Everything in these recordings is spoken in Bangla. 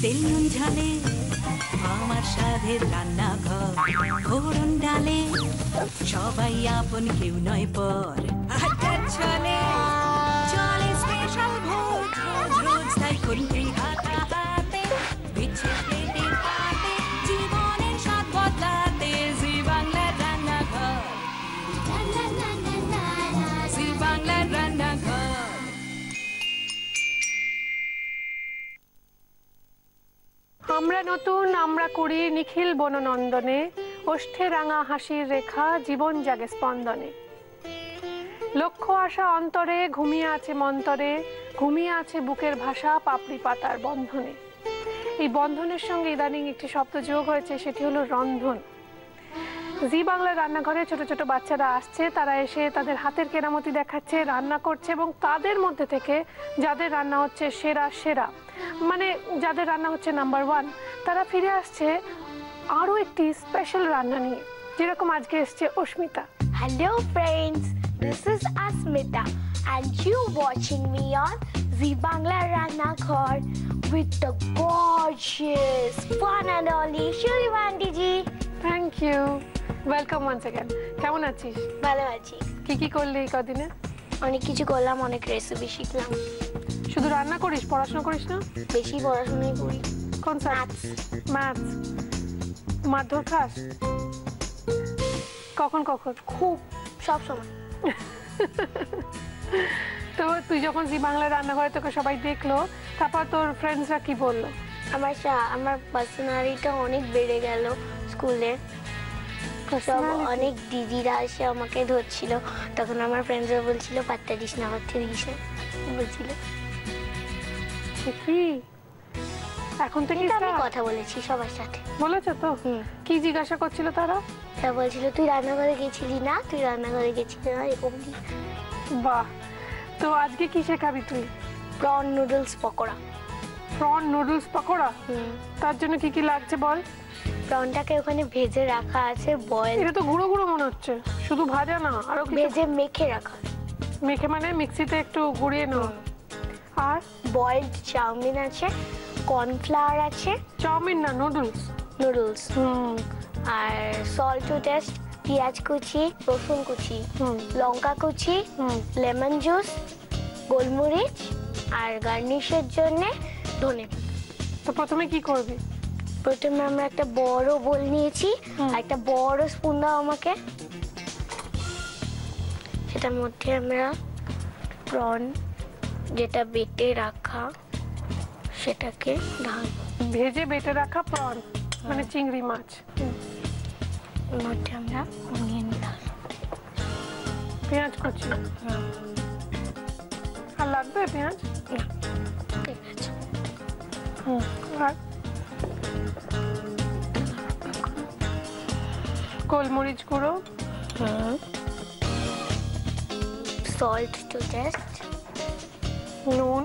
তেল নুন ঝালে আমার স্বাদের রান্নাঘর, ফোড়ন ডালে সবাই আপন কেউ নয় পর। আড্ডার ছলে চলে স্পেশাল ভোজ, রোজ রোজ তাই খুন্তি হাতা হাতে বিচ্ছে প্লেটে পাতে, জীবনের স্বাদ বদলাতে জি বাংলার রান্নাঘর, জি বাংলার রান্নাঘর। আমরা নতুন আমরা করি নিখিল বননন্দনে, ওষ্ঠে রাঙা হাসির রেখা জীবন জাগে স্পন্দনে। লক্ষ্য আশা অন্তরে ঘুমিয়ে আছে মন্তরে, ঘুমিয়ে আছে বুকের ভাষা পাপড়ি পাতার বন্ধনে। এই বন্ধনের সঙ্গে ইদানিং একটি শব্দ যোগ হয়েছে, সেটি হলো রন্ধন। জি বাংলার রান্নাঘরে ছোট ছোট বাচ্চারা আসছে, তারা এসে তাদের হাতের কেরামতি দেখাচ্ছে, রান্না করছে, এবং তাদের মধ্যে থেকে যাদের রান্না হচ্ছে সেরা সেরা, মানে যাদের রান্না হচ্ছে নাম্বার 1, তারা ফিরে আসছে আরো একটি স্পেশাল রান্না নিয়ে, যেরকম আজকে এসছে অস্মিতা। Hello friends, this is Asmita and you watching me on Zee Bangla Rannaghar with the gorgeous one and only Shurima Aunty ji. Thank you. Welcome once again. কেমন আছিস? ভালো আছি। কি করলি এই কদিনে? অনেক কিছু করলাম, অনেক রেসিপি শিখলাম। শুধু রান্না করিস, পড়াশোনা করিস না? বেশি পড়াশোনাই করি। কোন সাবজেক্ট? ম্যাথস। মারধর খাস? কখন? খুব, সব সময়। তো তুই যখন জি বাংলা রান্নাঘরে তোকে সবাই দেখলো, তারপর তোর ফ্রেন্ডসরা কি বললো? আমার পার্সোনালিটিটা অনেক বেড়ে গেল স্কুলে। সব অনেক দিদিরা এসে আমাকে ধরছিল, তখন আমার ফ্রেন্ডসরা বলছিল পাত্তা দিস না বলছিল। কি এখন থেকে আমি কথা বলেছি সবার সাথে। বলেছ তো? কি জিজ্ঞাসা করছিল তারা? তারা বলছিল তুই রান্নাঘরে গেছিলি না, এরকম। বাহ, তো আজকে কি শেখাবি তুই? Prawn noodles pakora. Prawn noodles pakora? তার জন্য কি কি লাগছে বল? প্রনটাকে ওখানে ভেজে রাখা আছে, বয়েল। এটা তো গুঁড়ো গুঁড়ো মনে হচ্ছে, শুধু ভাজা না, আরো ভেজে মেখে রাখা। মেখে মানে মিক্সিতে একটু গুঁড়িয়ে নাও। আর বয়েলড চাউমিন আছে, কর্নফ্লাওয়ার আছে। চাউমিন না, noodles. R salt to test, পেঁয়াজ কুচি, রসুন কুচি, লঙ্কা কুচি, লেমন জুস, গোলমরিচ, আর গার্নিশের জন্য ধনে। তো প্রথমে কি করবি? প্রথমে আমরা একটা বড় বোল নিয়েছি, একটা বড় স্পুন দাও আমাকে। সেটার মধ্যে আমরা প্রন যেটা বেটে রাখা সেটাকে ঢালবো। ভেজে বেটে রাখা প্রন মানে চিংড়ি মাছ, এর মধ্যে আমরা অনিয়ন ঢালবো, পেঁয়াজ কুচি। আর লাগবে পেঁয়াজ? ঠিক আছে। আর গোলমরিচ গুঁড়ো, সল্ট টু টেস্ট, নুন।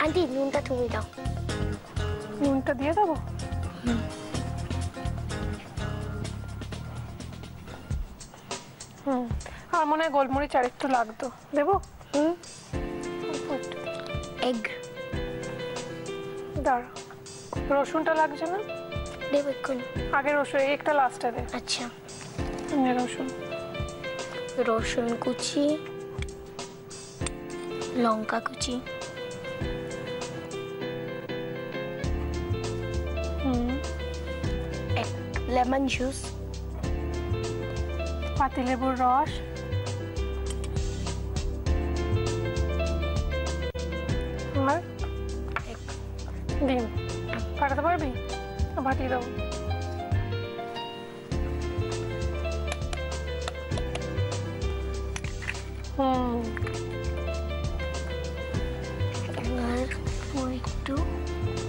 আন্টি নুনটা তুমি দাও। নুনটা দিয়ে দেবো? আমার মনে হয় গোলমরিচ আর একটু লাগতো, দেবো? এগ দাঁড়া, রসুনটা লাগছে না? দেবো এক্ষুনি। আগে রসুন, একটা লাস্টে দে। আচ্ছা, রসুন কুচি, লঙ্কা কুচি, লেমন জুস, পাতিলেবুর রস, আর ডিম। ফাটাতে পারবি? ফাটিয়ে দেবো।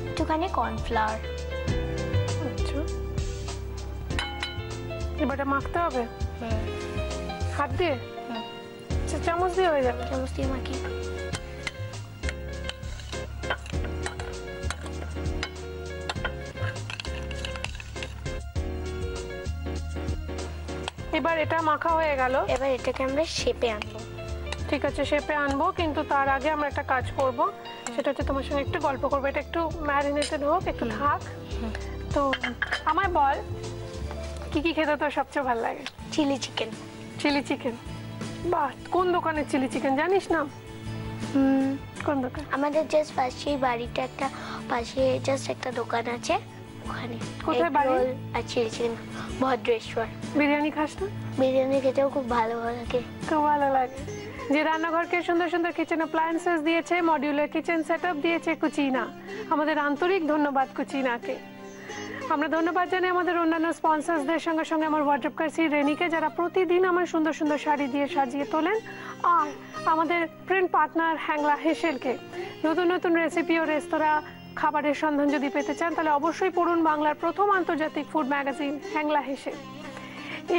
একটুখানি কর্নফ্লাওয়ার। আচ্ছা, এবারটা মাখতে হবে হাত দিয়ে? চামচ দিয়ে হয়ে যাবে? চামচ দিয়ে মাখি। এবার এটা মাখা হয়ে গেল, এবার এটাকে আমরা শেপে আনবো। ঠিক আছে শেপে আনবো, কিন্তু তার আগে আমরা একটা কাজ করব, সেটা হচ্ছে তোমার সঙ্গে একটু গল্প করবো। এটা একটু ম্যারিনেটেড হোক, একটু থাক। তো আমায় বল কি কি খেতে তোর সবচেয়ে ভালো লাগে? Chilli chicken. চিলি চিকেন, বাহ, কোন দোকানের চিলি চিকেন জানিস না? কোন দোকান? আমাদের জাস্ট পাশেই বাড়িটা একটা, পাশে জাস্ট একটা দোকান আছে, ওখানে। কোথায় বাড়ি? এগ রোল আর চিলি চিকেন, ভদ্রেশ্বর। বিরিয়ানি খাস না? বিরিয়ানি খেতেও খুব ভালো লাগে। খুব ভালো লাগে। যে রান্নাঘরকে সুন্দর সুন্দর কিচেন অ্যাপ্লায়েন্সেস দিয়েছে, মডিউলার কিচেন সেটআপ দিয়েছে কুচিনা, আমাদের আন্তরিক ধন্যবাদ কুচিনাকে। আমরা ধন্যবাদ জানাই আমাদের অন্যান্য স্পন্সরসদের সঙ্গে সঙ্গে আমার ওয়ার্ড্রপ কার্সি রেনিকে, যারা প্রতিদিন আমার সুন্দর সুন্দর শাড়ি দিয়ে সাজিয়ে তোলেন, আর আমাদের প্রিন্ট পার্টনার হ্যাংলা হেসেলকে। নতুন নতুন রেসিপি ও রেস্তোরাঁ খাবারের সন্ধান যদি পেতে চান তাহলে অবশ্যই পড়ুন বাংলার প্রথম আন্তর্জাতিক ফুড ম্যাগাজিন হ্যাংলা হেসেল।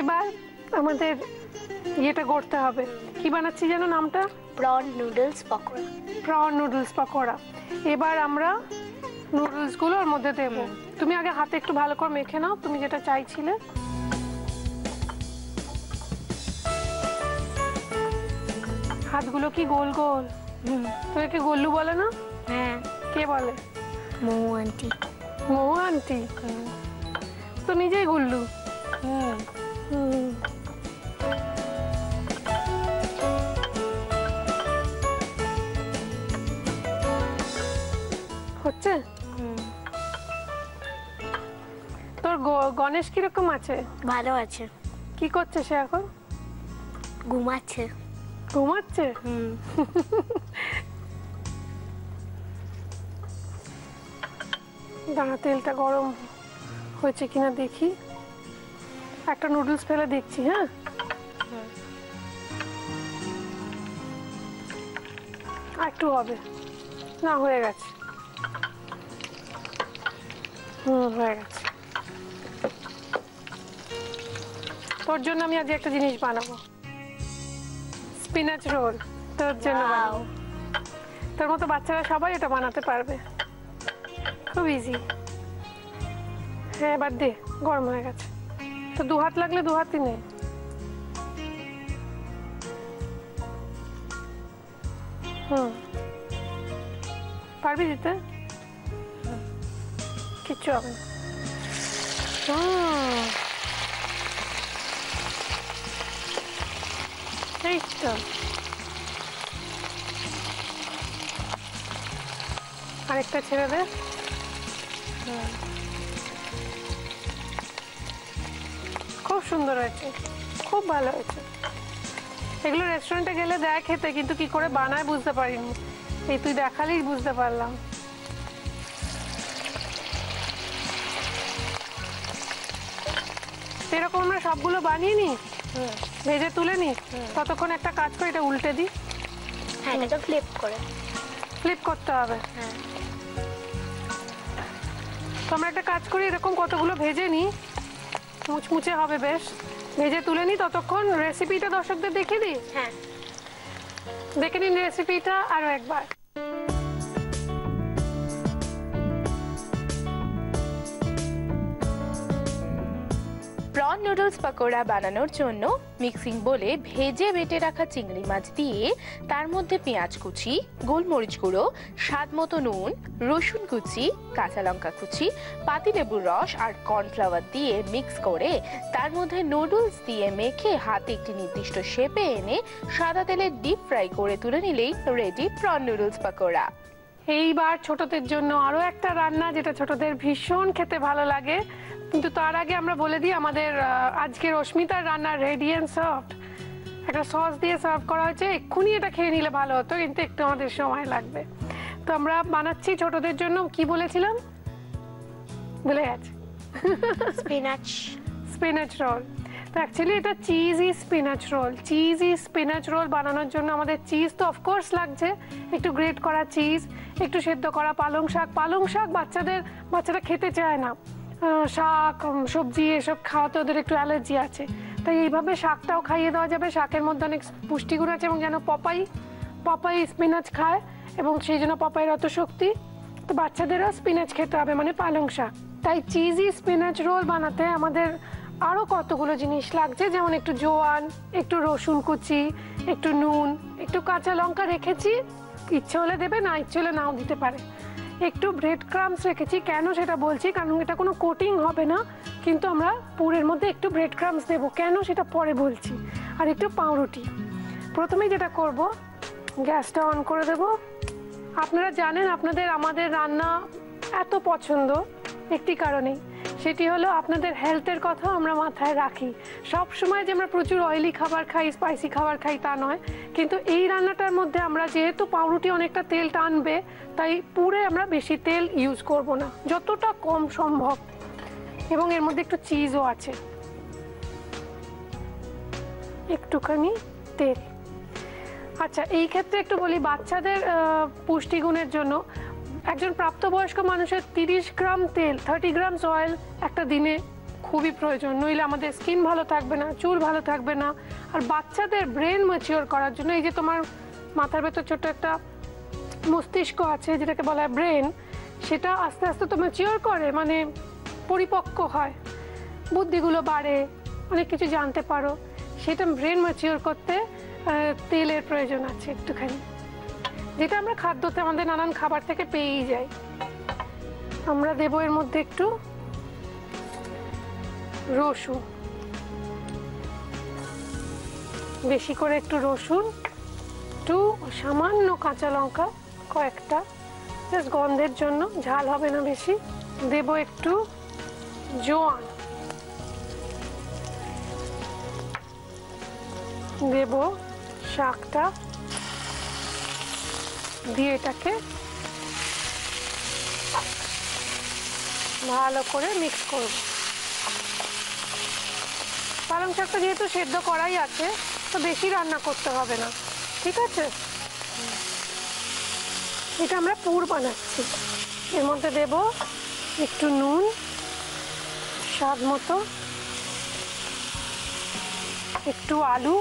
এবার আমাদের ইয়েটা করতে হবে, কি বানাচ্ছি যেন নামটা? Prawn noodles pakora. Prawn noodles pakora. এবার আমরা নুডলসগুলো ওর মধ্যে দেবো। তুমি আগে হাতে একটু ভালো করে মেখে নাও, তুমি যেটা চাইছিলে। হাতগুলো কি গোল গোল? তুমি কি গোল্লু বলে না? হ্যাঁ। কে বলে? মৌ আন্টি। মৌ আন্টি তো নিজেই গুল্লু। হচ্ছে? তোর গণেশ কিরকম আছে? ভালো আছে। কি করছে সে এখন? ঘুমাচ্ছে। ঘুমাচ্ছে? দাঁড়া, তেলটা গরম হয়েছে কিনা দেখি। একটা নুডলস ফেলে দেখছি। হ্যাঁ, একটু হবে না, হয়ে গেছে। হয়ে গেছে। তোর জন্য আমি আজ একটা জিনিস বানাবো, স্পিনাচ রোল। তোর জন্য বানাবো। তোর মতো বাচ্চারা সবাই এটা বানাতে পারবে, খুব ইজি। হ্যাঁ, এবার দে, গরম হয়ে গেছে তো। দু হাত লাগলে দু হাতই নেই। পারবি দিতে? কিচ্ছু হবে না। এই তো, আরেকটা ছেড়ে দে। খুব সুন্দর হয়েছে, খুব ভালো হয়েছে। এগুলো রেস্টুরেন্টে গেলে দেয় খেতে, কিন্তু কি করে বানায় বুঝতে পারিনি। এই তুই দেখালেই বুঝতে পারলাম। এরকম আমরা সবগুলো বানিয়ে নি, ভেজে তুলে নি। ততক্ষণ একটা কাজ করে এটা উল্টে দিই। হ্যাঁ, এটা ফ্লিপ করে। ফ্লিপ করতে হবে। হ্যাঁ, তো আমরা একটা কাজ করি, এরকম কতগুলো ভেজে নিই, মুচমুচে হবে বেশ। ভেজে তুলে নিই, ততক্ষণ রেসিপিটা দর্শকদের দেখিয়ে দিই। হ্যাঁ, দেখে নিন রেসিপিটা আরো একবার। প্রন নুডলস পকোড়া বানানোর জন্য মিক্সিং বোলে ভেজে বেটে রাখা চিংড়ি মাছ দিয়ে তার মধ্যে পেঁয়াজ কুচি, গোলমরিচ গুঁড়ো, স্বাদ মতো নুন, রসুন কুচি, কাঁচা লঙ্কা কুচি, পাতিলেবুর রস আর কর্নফ্লাওয়ার দিয়ে মিক্স করে তার মধ্যে নুডলস দিয়ে মেখে হাতে একটি নির্দিষ্ট শেপে এনে সাদা তেলে ডিপ ফ্রাই করে তুলে নিলেই রেডি প্রন নুডলস পকোড়া। এইবার ছোটদের জন্য আরো একটা রান্না, যেটা ছোটদের ভীষণ খেতে ভালো লাগে। কিন্তু তার আগে আমরা বলে দিই, আমাদের আজকের অস্মিতার রান্না রেডি অ্যান্ড সার্ভড। একটা সস দিয়ে সার্ভ করা হয়েছে, এক্ষুনি এটা খেয়ে নিলে ভালো হতো, কিন্তু একটু আমাদের সময় লাগবে। তো আমরা বানাচ্ছি ছোটদের জন্য, কি বলেছিলাম ভুলে গেছি, স্পিনাচ রোল। তো অ্যাকচুয়ালি এটা cheesy spinach roll. Cheesy spinach roll বানানোর জন্য আমাদের চিজ তো অফকোর্স লাগছে, একটু গ্রেট করা চিজ, একটু সেদ্ধ করা পালং শাক। পালং শাক বাচ্চারা খেতে চায় না, শাক সবজি এসব খাওয়াতে ওদের একটু অ্যালার্জি আছে, তাই এইভাবে শাকটাও খাইয়ে দেওয়া যাবে। শাকের মধ্যে অনেক পুষ্টিগুণ আছে, এবং যেন পপাই স্পিনাচ খায়, এবং সেই জন্য পপাইয়ের অত শক্তি। তো বাচ্চাদেরও স্পিনাচ খেতে হবে, মানে পালং শাক। তাই চিজি স্পিনাচ রোল বানাতে আমাদের আরো কতগুলো জিনিস লাগছে, যেমন একটু জোয়ান, একটু রসুন কুচি, একটু নুন, একটু কাঁচা লঙ্কা রেখেছি, ইচ্ছে হলে দেবে, না ইচ্ছে হলে নাও দিতে পারে। একটু ব্রেড ক্রাম্বস রেখেছি, কেন সেটা বলছি, কারণ এটা কোনো কোটিং হবে না, কিন্তু আমরা পুরের মধ্যে একটু ব্রেড ক্রাম্বস দেবো, কেন সেটা পরে বলছি। আর একটু পাউরুটি। প্রথমেই যেটা করব, গ্যাসটা অন করে দেব। আপনারা জানেন আপনাদের আমাদের রান্না এত পছন্দ একটি কারণেই, সেটি হলো আপনাদের হেলথের কথা আমরা মাথায় রাখি। সব সময় যে আমরা প্রচুর অয়েলি খাবার খাই, স্পাইসি খাবার খাই তা নয়, কিন্তু এই রান্নাটার মধ্যে আমরা যেহেতু পাউরুটি অনেকটা তেল টানবে, তাই পুরে আমরা বেশি তেল ইউজ করব না, যতটা কম সম্ভব। এবং এর মধ্যে একটু চিজও আছে, একটুখানি তেল। আচ্ছা, এই ক্ষেত্রে একটু বলি, বাচ্চাদের পুষ্টিগুণের জন্য একজন প্রাপ্তবয়স্ক মানুষের 30 গ্রাম তেল, 30 গ্রামস অয়েল একটা দিনে খুবই প্রয়োজন, নইলে আমাদের স্কিন ভালো থাকবে না, চুল ভালো থাকবে না। আর বাচ্চাদের ব্রেন ম্যাচিওর করার জন্য, এই যে তোমার মাথার ভেতর ছোট একটা মস্তিষ্ক আছে যেটাকে বলা হয় ব্রেন, সেটা আস্তে আস্তে তো ম্যাচিওর করে, মানে পরিপক্ক হয়, বুদ্ধিগুলো বাড়ে, অনেক কিছু জানতে পারো। সেটা ব্রেন ম্যাচিওর করতে তেলের প্রয়োজন আছে একটুখানি, যেটা আমরা খাদ্যতে আমাদের নানান খাবার থেকে পেয়েই যাই। আমরা দেবো এর মধ্যে একটু রসুন, বেশি করে একটু রসুন, একটু সামান্য কাঁচা লঙ্কা কয়েকটা, জাস্ট গন্ধের জন্য, ঝাল হবে না বেশি। দেবো একটু জোয়ান, দেব শাকটা, দিয়ে এটাকে ভালো করে মিক্স করব। পালং শাকটা যেহেতু সেদ্ধ করাই আছে, তো বেশি রান্না করতে হবে না, ঠিক আছে। এটা আমরা পুর বানাচ্ছি। এর মধ্যে দেব একটু নুন স্বাদ মতো, একটু আলু,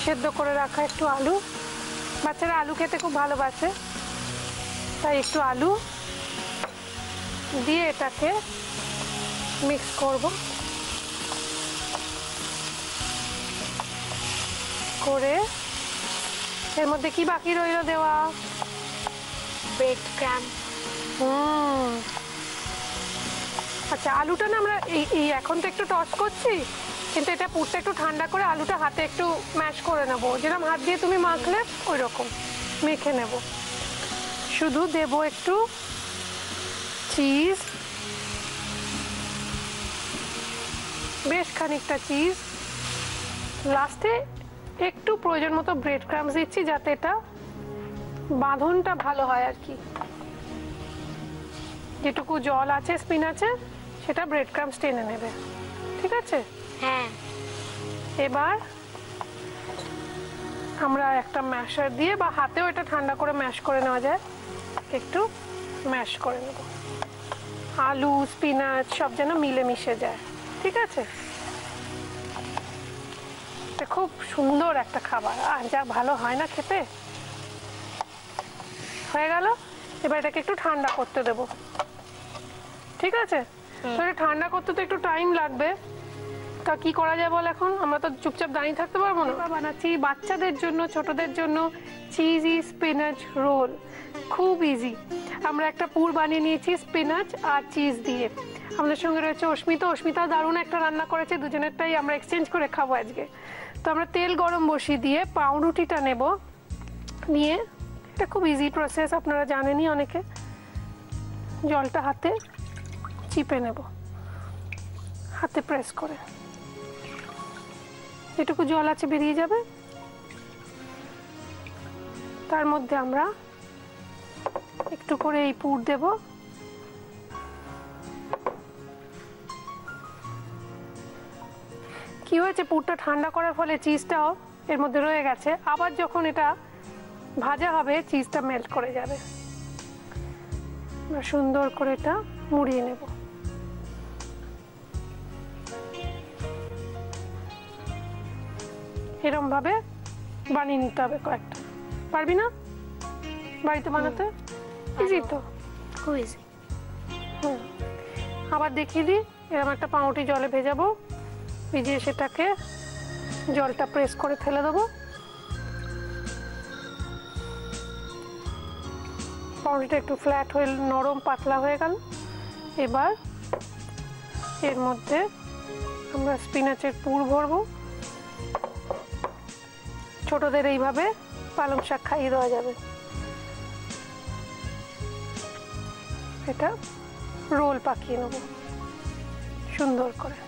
সেদ্ধ করে রাখা একটু আলু, বাচ্চারা আলু খেতে খুব ভালোবাসে, তাই একটু আলু দিয়ে এটাকে মিক্স করব। করে এর মধ্যে কি বাকি রইল দেওয়া? Bread crumb. আচ্ছা, আলুটা না আমরা এই এখন তো একটু টস করছি, কিন্তু এটা পুরটা একটু ঠান্ডা করে আলুটা হাতে একটু ম্যাশ করে নেবো, যেরকম হাত দিয়ে তুমি মাখলে ওই রকম মেখে নেব। শুধু দেব একটু চিজ, বেশ খানিকটা চিজ, লাস্টে একটু প্রয়োজন মতো ব্রেড ক্রাম্বস দিচ্ছি, যাতে এটা বাঁধনটা ভালো হয় আর কি। যেটুকু জল আছে স্পিনাচে, সেটা ব্রেড ক্রাম্বস টেনে নেবে, ঠিক আছে? হ্যাঁ। এবার আমরা একটা ম্যাশার দিয়ে, বা হাতেও এটা ঠান্ডা করে ম্যাশ করে নেওয়া যায়, একটু ম্যাশ করে নেব। আলু স্পিনাচ সব যেন মিলে মিশে যায়, ঠিক আছে? এটা খুব সুন্দর একটা খাবার, আর যা ভালো হয় না খেতে। হয়ে গেল। এবার এটাকে একটু ঠান্ডা করতে দেব, ঠিক আছে? তো এটা ঠান্ডা করতে তো একটু টাইম লাগবে, তা কি করা যায় বল? এখন আমরা তো চুপচাপ দাঁড়িয়ে থাকতে পারবো না। বানাচ্ছি বাচ্চাদের জন্য, ছোটদের জন্য চিজি স্পিনাচ রোল, খুব ইজি। আমরা একটা পুর বানিয়ে নিয়েছি স্পিনাচ আর চিজ দিয়ে। আমাদের সঙ্গে রয়েছে অস্মিতা। অস্মিতা দারুণ একটা রান্না করেছে, দুজনেরটাই আমরা এক্সচেঞ্জ করে খাবো আজকে। তো আমরা তেল গরম বসিয়ে দিয়ে পাউরুটিটা নেব, নিয়ে এটা খুব ইজি প্রসেস, আপনারা জানেনই অনেকে। জলটা হাতে চিপে নেব, হাতে প্রেস করে, যেটুকু জল আছে বেরিয়ে যাবে। তার মধ্যে আমরা একটু করে এই পুর দেব। কি হয়েছে, পুরটা ঠান্ডা করার ফলে চিজটাও এর মধ্যে রয়ে গেছে, আবার যখন এটা ভাজা হবে চিজটা মেল্ট করে যাবে। আমরা সুন্দর করে এটা মুড়িয়ে নেব। এরকম ভাবে বানিয়ে নিতে হবে কয়েকটা। পারবি না বাড়িতে বানাতে? ইজি তো, খুব ইজি। আবার দেখিয়ে দিই, এরকম একটা পাউরুটি জলে ভেজাবো, ভিজিয়ে সেটাকে জলটা প্রেস করে ফেলে দেবো। পাউরুটিটা একটু ফ্ল্যাট হয়ে নরম পাতলা হয়ে গেল। এবার এর মধ্যে আমরা স্পিনাচের পুর ভরবো। ছোটদের এইভাবে পালং শাক খাইয়ে দেওয়া যাবে। এটা রোল পাকিয়ে নেব সুন্দর করে।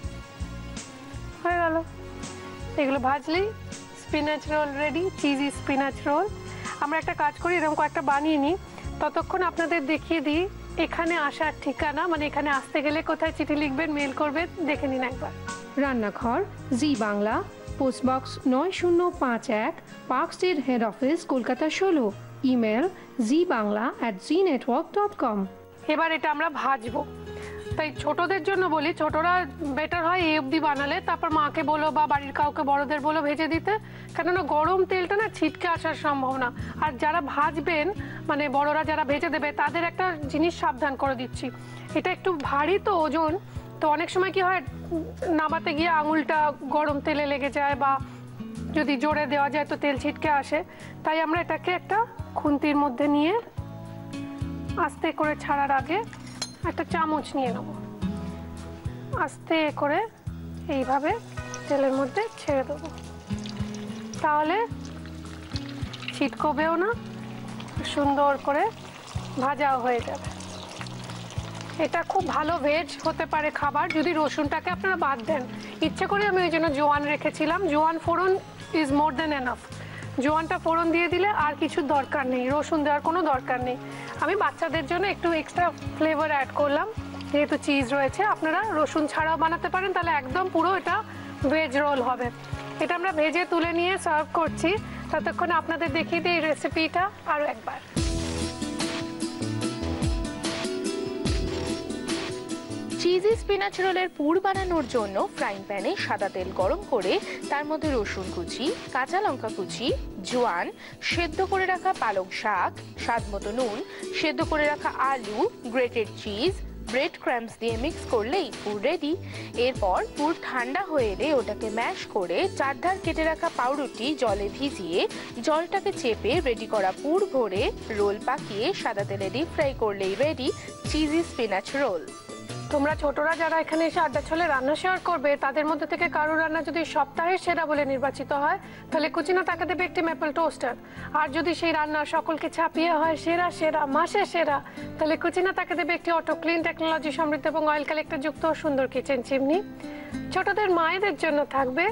হয়ে গেল, এগুলো ভাজলেই spinach roll ready, cheesy spinach roll. আমরা একটা কাজ করি, এরকম কয়েকটা বানিয়ে নিই, ততক্ষণ আপনাদের দেখিয়ে দিই এখানে আসার ঠিকানা, মানে এখানে আসতে গেলে কোথায় চিঠি লিখবেন, মেল করবেন, দেখে নিন একবার। Rannaghar, Zee Bangla, post box 9051, Park Street, head office, Kolkata 16, email zbangla@znetwork.com। এবার এটা আমরা ভাজবো। তাই ছোটদের জন্য বলি, ছোটরা বেটার হয় এই অবধি বানালে, তারপর মাকে বলো বা বাড়ির কাউকে বড়দের বলো ভেজে দিতে, কেননা গরম তেলটা না ছিটকে আসার সম্ভাবনা। আর যারা ভাজবেন, মানে বড়রা যারা ভেজে দেবে, তাদের একটা জিনিস সাবধান করে দিচ্ছি, এটা একটু ভারী তো ওজন, তো অনেক সময় কি হয় নামাতে গিয়ে আঙুলটা গরম তেলে লেগে যায়, বা যদি জোরে দেওয়া যায় তো তেল ছিটকে আসে। তাই আমরা এটাকে একটা খুন্তির মধ্যে নিয়ে আস্তে করে ছাড়ার আগে একটা চামচ নিয়ে নেব, আস্তে করে এইভাবে তেলের মধ্যে ছেড়ে দেবো, তাহলে ছিটকবেও না, সুন্দর করে ভাজাও হয়ে যাবে। এটা খুব ভালো ভেজ হতে পারে খাবার যদি রসুনটাকে আপনারা বাদ দেন। ইচ্ছে করে আমি ওই জন্য জোয়ান রেখেছিলাম, জোয়ান ফোড়ন ইজ মোর দেন এনাফ। জোয়ানটা ফোড়ন দিয়ে দিলে আর কিছু দরকার নেই, রসুন দেওয়ার কোনো দরকার নেই। আমি বাচ্চাদের জন্য একটু এক্সট্রা ফ্লেভার অ্যাড করলাম, যেহেতু চিজ রয়েছে। আপনারা রসুন ছাড়াও বানাতে পারেন, তাহলে একদম পুরো এটা ভেজ রোল হবে। এটা আমরা ভেজে তুলে নিয়ে সার্ভ করছি, ততক্ষণ আপনাদের দেখিয়ে দিই এই রেসিপিটা আরও একবার। চিজি স্পিনাচ রোলের পুর বানানোর জন্য ফ্রাইং প্যানে সাদা তেল গরম করে তার মধ্যে রসুন কুচি, কাঁচা লঙ্কা কুচি, জোয়ান, সেদ্ধ করে রাখা পালং শাক, স্বাদমতো নুন, সেদ্ধ করে রাখা আলু, গ্রেটেড চিজ, ব্রেড ক্রাম্বস দিয়ে মিক্স করলেই পুর রেডি। এরপর পুর ঠান্ডা হয়ে এলে ওটাকে ম্যাশ করে চারধার কেটে রাখা পাউরুটি জলে ভিজিয়ে জলটাকে চেপে রেডি করা পুর ভরে রোল পাকিয়ে সাদা তেলে ডিপ ফ্রাই করলেই রেডি চিজি স্পিনাচ রোল। তোমরা ছোটরা যারা এখানে এসে আড্ডা ছলে রান্না শেয়ার করবে, তাদের মধ্যে থেকে কারো রান্না যদি সপ্তাহের সেরা বলে নির্বাচিত হয়, তাহলে কুচিনা তাকে দেবে একটি ম্যাপল টোস্টার। আর যদি সেই রান্না সকলকে ছাপিয়ে হয় সেরা সেরা মাসের সেরা, তাহলে কুচিনা তাকে দেবে একটি অটো ক্লিন টেকনোলজি সমৃদ্ধ এবং অয়েল কালেক্টর যুক্ত সুন্দর কিচেন চিমনি। ছোটদের মায়েদের জন্য থাকবে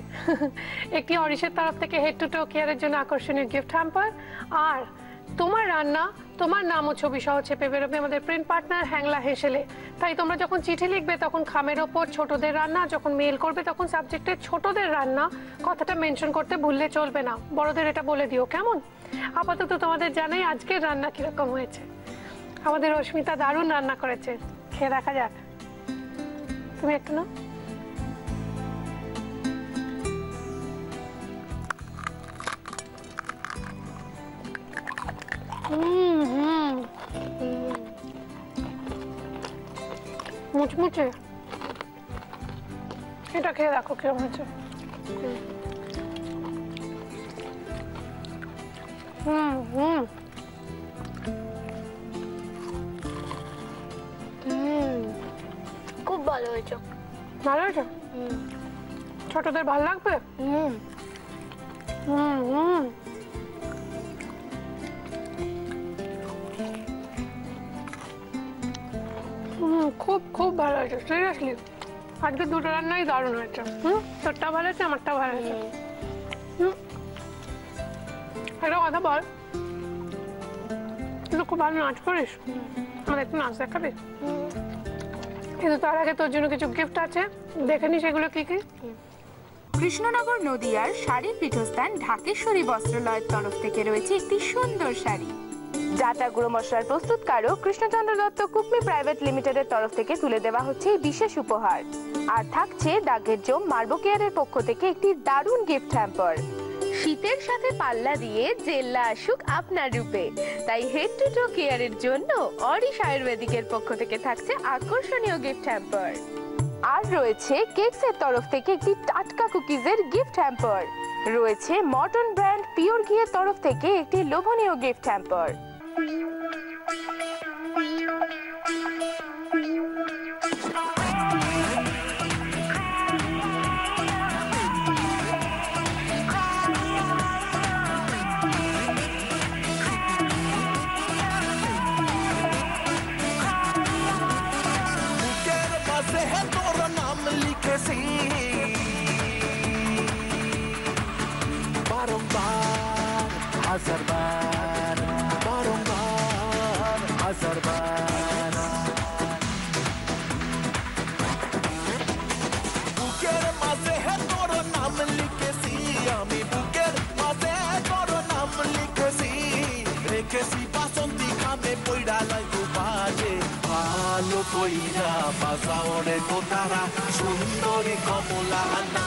একটি অরিশের তরফ থেকে হেড টু টো কেয়ারের জন্য আকর্ষণীয় গিফট হ্যাম্পার। আর তোমার রান্না, তোমার নাম ও ছবি সহ চেপে বেরোবে আমাদের প্রিন্ট পার্টনার হ্যাংলা হেসেলে। তাই তোমরা যখন চিঠি লিখবে তখন খামের ওপর ছোটদের রান্না, যখন মেল করবে তখন সাবজেক্টে ছোটদের রান্না কথাটা মেনশন করতে ভুললে চলবে না। বড়দের এটা বলে দিও, কেমন? আপাতত তোমাদের জানাই আজকের রান্না কিরকম হয়েছে। আমাদের অস্মিতা দারুণ রান্না করেছে, খেয়ে দেখা যাক। তুমি একটু না মুচমুচে, এটা খেয়ে দেখো কিরকম হয়েছে। খুব ভালো হয়েছে। ভালো হয়েছে? ছোটদের ভালো লাগবে? খুব খুব ভালো হয়েছে, সিরিয়াসলি। আজকে দুটো রান্নাই দারুণ হয়েছে। তোরটা ভালো হয়েছে, আমারটা ভালো হয়েছে। একটা কথা বল, তুই খুব ভালো নাচ করিস, আমার একটু নাচ দেখাবি? কিন্তু তার আগে তোর জন্য কিছু গিফট আছে, দেখে নিস এগুলো কি কি। কৃষ্ণনগর নদিয়ার শাড়ির পীঠস্থান ঢাকেশ্বরী বস্ত্রালয়ের তরফ থেকে রয়েছে একটি সুন্দর শাড়ি। জাটা গুঁড়ো মশলার প্রস্তুতকারক কৃষ্ণচন্দ্র দত্ত কুকমি প্রাইভেট লিমিটেডের তরফ থেকে তুলে দেওয়া হচ্ছে এই বিশেষ উপহার। আর থাকছে দাগের জম মার্বো কেয়ারের পক্ষ থেকে একটি দারুণ গিফট হ্যাম্পার। শীতের সাথে পাল্লা দিয়ে জেল্লা আসুক আপনার রূপে, তাই হেড টু টো কেয়ারের জন্য অরিশ আয়ুর্বেদিকের পক্ষ থেকে থাকছে আকর্ষণীয় গিফট হ্যাম্পার। আর রয়েছে কেকসের তরফ থেকে একটি টাটকা কুকিজের গিফট হ্যাম্পার। রয়েছে মটন ব্র্যান্ড পিওর ঘিয়ের তরফ থেকে একটি লোভনীয় গিফট হ্যাম্পার। ভালো কইরা বাজাওরে তো তারা সুন্দরী কমলা না